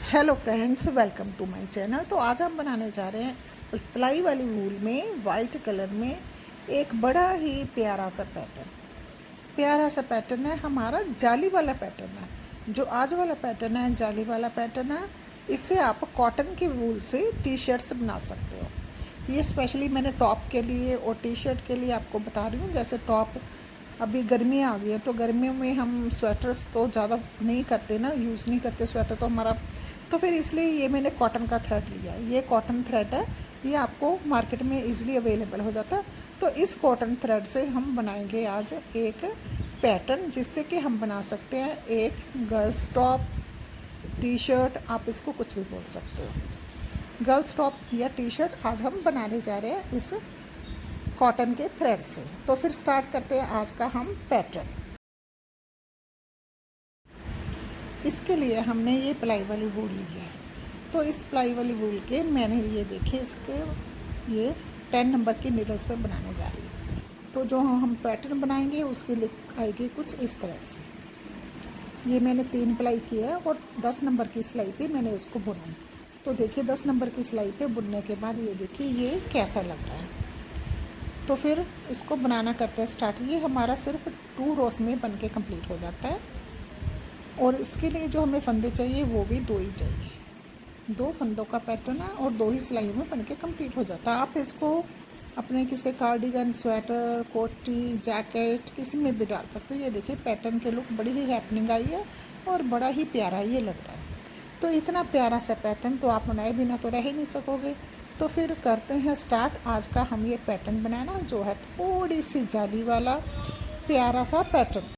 Hello friends, welcome to my channel. तो आज हम बनाने जा रहे हैं इस प्लाई वाली वूल में वाइट कलर में एक बड़ा ही प्यारा सा पैटर्न। प्यारा सा पैटर्न है, हमारा जाली वाला पैटर्न है। जो आज वाला पैटर्न है जाली वाला पैटर्न है। इससे आप कॉटन की वूल से टी शर्ट्स बना सकते हो। ये स्पेशली मैंने टॉप के लिए और टी शर्ट के लिए आपको बता रही हूँ। जैसे टॉप अभी गर्मी आ गई है तो गर्मियों में हम स्वेटर्स तो ज़्यादा नहीं करते ना, यूज़ नहीं करते स्वेटर तो हमारा, तो फिर इसलिए ये मैंने कॉटन का थ्रेड लिया है। ये कॉटन थ्रेड है, ये आपको मार्केट में इजीली अवेलेबल हो जाता है। तो इस कॉटन थ्रेड से हम बनाएंगे आज एक पैटर्न, जिससे कि हम बना सकते हैं एक गर्ल्स टॉप, टी शर्ट, आप इसको कुछ भी बोल सकते हो। गर्ल्स टॉप या टी शर्ट आज हम बनाने जा रहे हैं इस कॉटन के थ्रेड से। तो फिर स्टार्ट करते हैं आज का हम पैटर्न। इसके लिए हमने ये प्लाई वाली वूल ली है। तो इस प्लाई वाली वूल के मैंने ये देखिए इसके ये 10 नंबर की नीडल्स पे बनाने जा रही हूँ। तो जो हम पैटर्न बनाएंगे उसकी लिख आएगी कुछ इस तरह से। ये मैंने 3 प्लाई किया है और 10 नंबर की सिलाई पे मैंने इसको बुना है। तो देखिए 10 नंबर की सिलाई पे बुनने के बाद ये देखिए ये कैसा लग रहा है। तो फिर इसको बनाना करते हैं स्टार्ट। ये हमारा सिर्फ 2 रोज़ में बन के कम्प्लीट हो जाता है। और इसके लिए जो हमें फंदे चाहिए वो भी 2 ही चाहिए। 2 फंदों का पैटर्न है और 2 ही सिलाइयों में बन के कम्प्लीट हो जाता है। आप इसको अपने किसी कार्डिगन, स्वेटर, कोटी, जैकेट किसी में भी डाल सकते हो। ये देखिए पैटर्न के लुक बड़ी ही हैपनिंग आई है और बड़ा ही प्यारा ये लग रहा है। तो इतना प्यारा सा पैटर्न तो आप बनाए बिना तो रह ही नहीं सकोगे। तो फिर करते हैं स्टार्ट आज का हम ये पैटर्न बनाना, जो है थोड़ी सी जाली वाला प्यारा सा पैटर्न।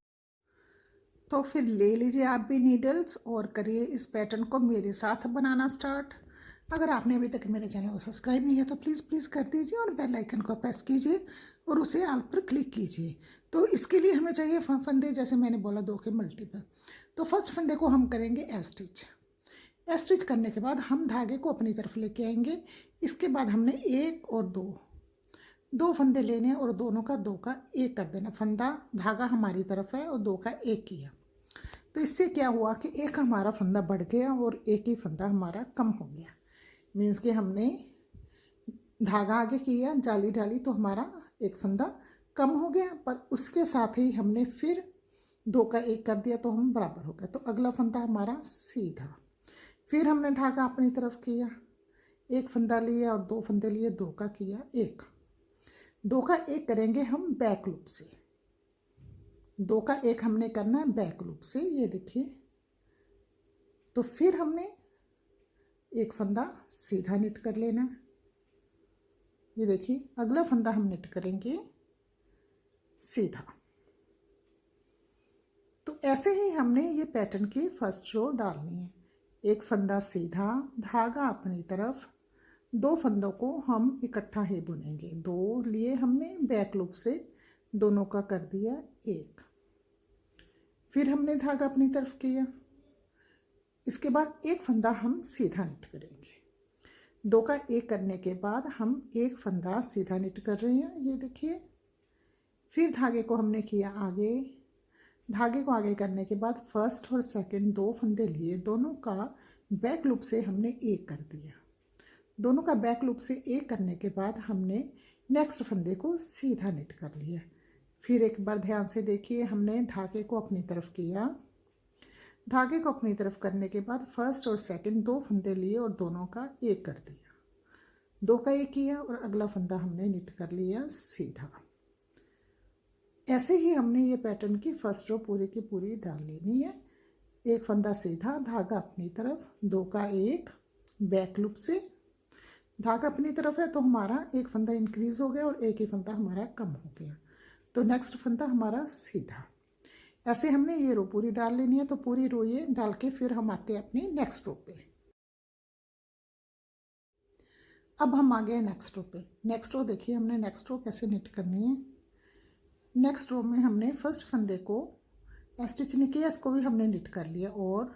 तो फिर ले लीजिए आप भी नीडल्स और करिए इस पैटर्न को मेरे साथ बनाना स्टार्ट। अगर आपने अभी तक मेरे चैनल को सब्सक्राइब नहीं किया तो प्लीज़ कर दीजिए और बेल आइकन को प्रेस कीजिए और उसे ऑल पर क्लिक कीजिए। तो इसके लिए हमें चाहिए फंदे, जैसे मैंने बोला 2 के मल्टीपल। तो फर्स्ट फंदे को हम करेंगे एस्टिच। स्टिच करने के बाद हम धागे को अपनी तरफ लेके आएंगे। इसके बाद हमने 1 और 2 फंदे लेने और दोनों का 2 का 1 कर देना। फंदा धागा हमारी तरफ है और 2 का 1 किया। तो इससे क्या हुआ कि एक हमारा फंदा बढ़ गया और एक ही फंदा हमारा कम हो गया। मीन्स कि हमने धागा आगे किया, जाली डाली तो हमारा एक फंदा कम हो गया, पर उसके साथ ही हमने फिर 2 का 1 कर दिया तो हम बराबर हो गए। तो अगला फंदा हमारा सीधा। फिर हमने धागा अपनी तरफ किया, 1 फंदा लिया और 2 फंदे लिए, 2 का किया 1। 2 का 1 करेंगे हम बैक लूप से। 2 का 1 हमने करना है बैक लूप से, ये देखिए। तो फिर हमने 1 फंदा सीधा निट कर लेना। ये देखिए अगला फंदा हम निट करेंगे सीधा। तो ऐसे ही हमने ये पैटर्न की फर्स्ट रो डालनी है। 1 फंदा सीधा, धागा अपनी तरफ, 2 फंदों को हम इकट्ठा ही बुनेंगे। 2 लिए हमने बैक लूप से, दोनों का कर दिया 1। फिर हमने धागा अपनी तरफ किया। इसके बाद 1 फंदा हम सीधा निट करेंगे। 2 का 1 करने के बाद हम 1 फंदा सीधा निट कर रहे हैं, ये देखिए। फिर धागे को हमने किया आगे। धागे को आगे करने के बाद फर्स्ट और सेकंड 2 फंदे लिए, दोनों का बैक लूप से हमने 1 कर दिया। दोनों का बैक लूप से 1 करने के बाद हमने नेक्स्ट फंदे को सीधा निट कर लिया। फिर एक बार ध्यान से देखिए, हमने धागे को अपनी तरफ किया। धागे को अपनी तरफ करने के बाद फर्स्ट और सेकंड 2 फंदे लिए और दोनों का 1 कर दिया। 2 का 1 किया और अगला फंदा हमने निट कर लिया सीधा। ऐसे ही हमने ये पैटर्न की फर्स्ट रो पूरी की पूरी डाल लेनी है। 1 फंदा सीधा, धागा अपनी तरफ, 2 का 1 बैक लूप से। धागा अपनी तरफ है तो हमारा 1 फंदा इंक्रीज हो गया और 1 ही फंदा हमारा कम हो गया। तो नेक्स्ट फंदा हमारा सीधा। ऐसे हमने ये रो पूरी डाल लेनी है। तो पूरी रो ये डाल के फिर हम आते हैं अपनी नेक्स्ट रो पे। अब हम आ गए नेक्स्ट रो पे। नेक्स्ट रो देखिए हमने नेक्स्ट रो कैसे निट करनी है। नेक्स्ट रो में हमने फर्स्ट फंदे को स्टिच नहीं किया, इसको भी हमने निट कर लिया और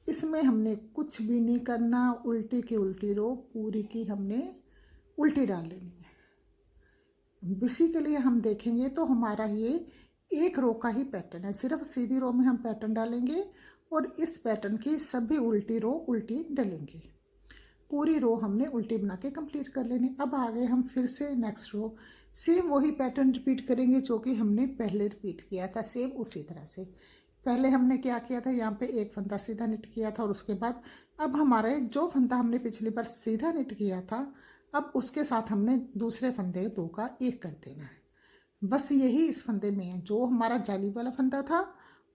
इसमें हमने कुछ भी नहीं करना। उल्टी की उल्टी रो पूरी की हमने उल्टी डाल लेनी है। बेसिकली हम देखेंगे तो हमारा ये 1 रो का ही पैटर्न है। सिर्फ सीधी रो में हम पैटर्न डालेंगे और इस पैटर्न की सभी उल्टी रो उल्टी डलेंगे। पूरी रो हमने उल्टी बना के कंप्लीट कर लेनी। अब आगे हम फिर से नेक्स्ट रो सेम वही पैटर्न रिपीट करेंगे जो कि हमने पहले रिपीट किया था, सेम उसी तरह से। पहले हमने क्या किया था, यहाँ पे एक फंदा सीधा निट किया था और उसके बाद अब हमारे जो फंदा हमने पिछली बार सीधा निट किया था, अब उसके साथ हमने दूसरे फंदे दो का एक कर देना है। बस यही इस फंदे में है। जो हमारा जाली वाला फंदा था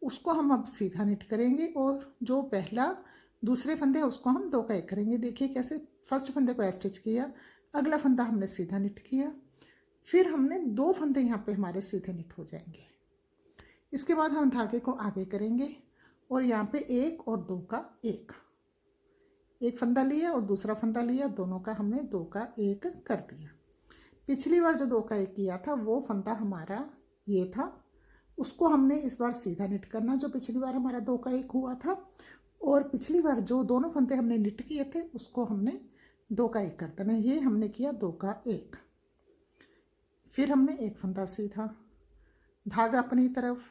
उसको हम अब सीधा निट करेंगे और जो पहला दूसरे फंदे उसको हम दो का एक करेंगे। देखिए कैसे, फर्स्ट फंदे को स्टिच किया, अगला फंदा हमने सीधा निट किया, फिर हमने दो फंदे यहाँ पे हमारे सीधे निट हो जाएंगे। इसके बाद हम धागे को आगे करेंगे और यहाँ पे एक और दो का एक फंदा लिया और दूसरा फंदा लिया, दोनों का हमने दो का एक कर दिया। पिछली बार जो दो का एक किया था वो फंदा हमारा ये था, उसको हमने इस बार सीधा निट करना, जो पिछली बार हमारा दो का एक हुआ था। और पिछली बार जो दोनों फंदे हमने निट किए थे उसको हमने दो का एक कर देना। ये हमने किया दो का एक, फिर हमने एक फंदा सीधा, धागा अपनी तरफ,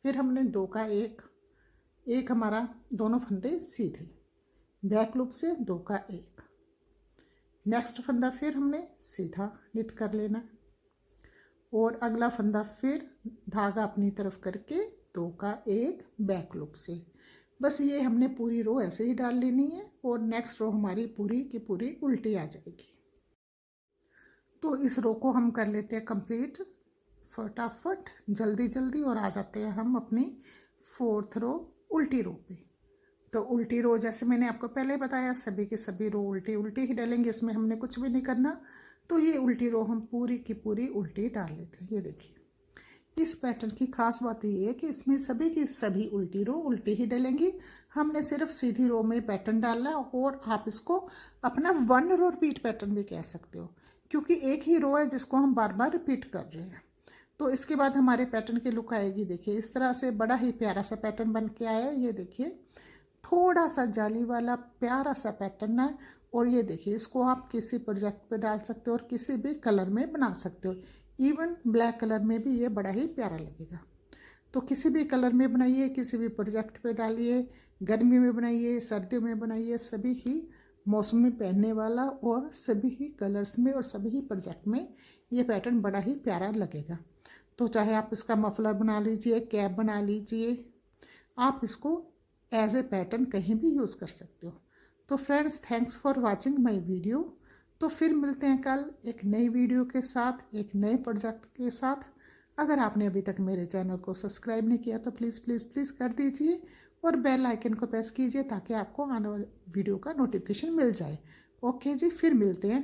फिर हमने दो का एक हमारा दोनों फंदे सीधे, बैक लूप से दो का एक, नेक्स्ट फंदा फिर हमने सीधा निट कर लेना और अगला फंदा फिर धागा अपनी तरफ करके दो का एक बैक लूप से। बस ये हमने पूरी रो ऐसे ही डाल लेनी है और नेक्स्ट रो हमारी पूरी की पूरी उल्टी आ जाएगी। तो इस रो को हम कर लेते हैं कंप्लीट फटाफट, जल्दी जल्दी, और आ जाते हैं हम अपनी फोर्थ रो उल्टी रो पे। तो उल्टी रो जैसे मैंने आपको पहले बताया, सभी की सभी रो उल्टी उल्टी ही डालेंगे, इसमें हमने कुछ भी नहीं करना। तो ये उल्टी रो हम पूरी की पूरी उल्टी डाल लेते हैं। ये देखिए, इस पैटर्न की खास बात ये है कि इसमें सभी की सभी उल्टी रो उल्टी ही डलेंगी। हमने सिर्फ सीधी रो में पैटर्न डालना, और आप इसको अपना वन रो रिपीट पैटर्न भी कह सकते हो, क्योंकि एक ही रो है जिसको हम बार बार रिपीट कर रहे हैं। तो इसके बाद हमारे पैटर्न की लुक आएगी। देखिए इस तरह से बड़ा ही प्यारा सा पैटर्न बन के आया है। ये देखिए थोड़ा सा जाली वाला प्यारा सा पैटर्न है, और ये देखिए इसको आप किसी प्रोजेक्ट पे डाल सकते हो और किसी भी कलर में बना सकते हो। इवन ब्लैक कलर में भी ये बड़ा ही प्यारा लगेगा। तो किसी भी कलर में बनाइए, किसी भी प्रोजेक्ट पे डालिए, गर्मी में बनाइए, सर्दियों में बनाइए, सभी ही मौसम में पहनने वाला और सभी ही कलर्स में और सभी ही प्रोजेक्ट में ये पैटर्न बड़ा ही प्यारा लगेगा। तो चाहे आप इसका मफलर बना लीजिए, कैप बना लीजिए, आप इसको एज ए पैटर्न कहीं भी यूज़ कर सकते हो। तो friends, thanks for watching my video. तो फिर मिलते हैं कल एक नई वीडियो के साथ, एक नए प्रोजेक्ट के साथ। अगर आपने अभी तक मेरे चैनल को सब्सक्राइब नहीं किया तो प्लीज़ प्लीज़ प्लीज़ कर दीजिए और बेल आइकन को प्रेस कीजिए ताकि आपको आने वाले वीडियो का नोटिफिकेशन मिल जाए। ओके जी, फिर मिलते हैं।